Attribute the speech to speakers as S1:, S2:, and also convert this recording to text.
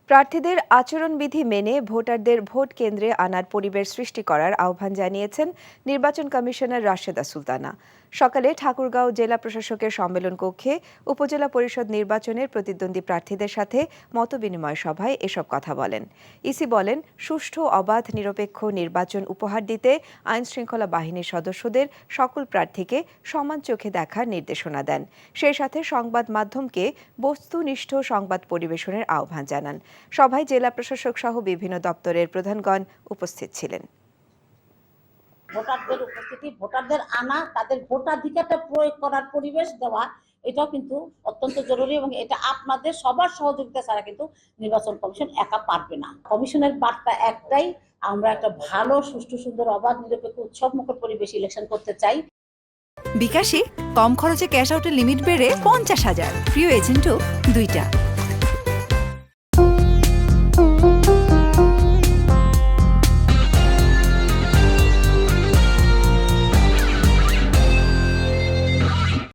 S1: প্রার্থীদের আচরণবিধি মেনে ভোটারদের ভোট কেন্দ্রে আনার পরিবেশ সৃষ্টি করার আহ্বান জানিয়েছেন নির্বাচন কমিশনার রাশেদা সুলতানা। সকালে ঠাকুরগাঁও জেলা প্রশাসকের সম্মেলন কক্ষে উপজেলা পরিষদ নির্বাচনের প্রতিদ্বন্দ্বী প্রার্থীদের সাথে মতবিনিময় সভায় এসব কথা বলেন। ইসি বলেন, সুষ্ঠু অবাধ নিরপেক্ষ নির্বাচন উপহার দিতে আইনশৃঙ্খলা বাহিনীর সদস্যদের সকল প্রার্থীকে সমান চোখে দেখার নির্দেশনা দেন। সেই সাথে সংবাদ মাধ্যমকে বস্তুনিষ্ঠ সংবাদ পরিবেশনের আহ্বান জানান। সভায় জেলা প্রশাসক সহ বিভিন্ন দপ্তরের প্রধানগণ উপস্থিত ছিলেন।
S2: ভোটারদের উপস্থিতি, ভোটারদের আনা, তাদের ভোটাধিকারটা প্রয়োগ করার পরিবেশ দেওয়া, এটাও কিন্তু অত্যন্ত জরুরি এবং এটা আপনাদের সবার সহযোগিতা ছাড়া কিন্তু নির্বাচন কমিশন একা পারবে না। কমিশনের বার্তা একটাই, আমরা একটা ভালো, সুষ্ঠু, সুন্দর, অবাধ, নিরপেক্ষ, উৎসবমুখর পরিবেশ ইলেকশন করতে চাই।
S3: বিকাশে কম খরচে ক্যাশ আউটের লিমিট বেড়ে 50,000, প্রিয় এজেন্টও 2টা।